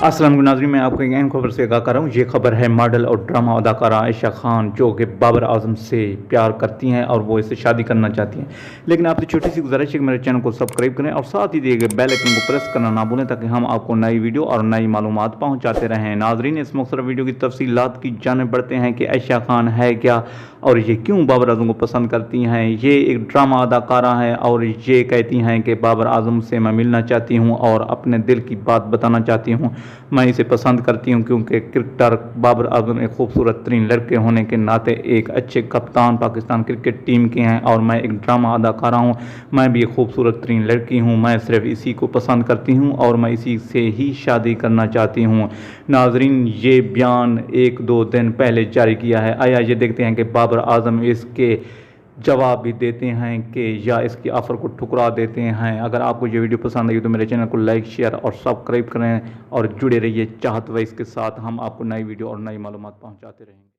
अस्सलाम वालेकुम नाज़रीन, मैं आपको एक अहम खबर से आगाह कर रहा हूँ। ये खबर है मॉडल और ड्रामा अदाकारा आयशा खान, जो कि बाबर आजम से प्यार करती हैं और वो इससे शादी करना चाहती हैं। लेकिन आपसे छोटी सी गुजारिश है कि मेरे चैनल को सब्सक्राइब करें और साथ ही दिए गए बेल आइकन को प्रेस करना ना भूलें, ताकि हम आपको नई वीडियो और नई मालूमात पहुँचाते रहें। नाज़रीन, इस मुख्तसर वीडियो की तफसीलात की जानिब बढ़ते हैं कि आयशा खान है क्या और ये क्यों बाबर आजम को पसंद करती हैं। ये एक ड्रामा अदाकारा है और ये कहती हैं कि बाबर आजम से मैं मिलना चाहती हूँ और अपने दिल की बात बताना चाहती हूँ। मैं इसे पसंद करती हूँ क्योंकि क्रिकेटर बाबर आजम एक खूबसूरत तरीन लड़के होने के नाते एक अच्छे कप्तान पाकिस्तान क्रिकेट टीम के हैं और मैं एक ड्रामा अदाकारा हूँ। मैं भी एक खूबसूरत तरीन लड़की हूँ। मैं सिर्फ इसी को पसंद करती हूँ और मैं इसी से ही शादी करना चाहती हूँ। नाजरीन, ये बयान एक दो दिन पहले जारी किया है। आया ये देखते हैं कि बाबर आजम इसके जवाब भी देते हैं कि या इसकी ऑफ़र को ठुकरा देते हैं। अगर आपको ये वीडियो पसंद आई तो मेरे चैनल को लाइक, शेयर और सब्सक्राइब करें और जुड़े रहिए चाहत व इसके साथ। हम आपको नई वीडियो और नई मालूमात पहुंचाते रहेंगे।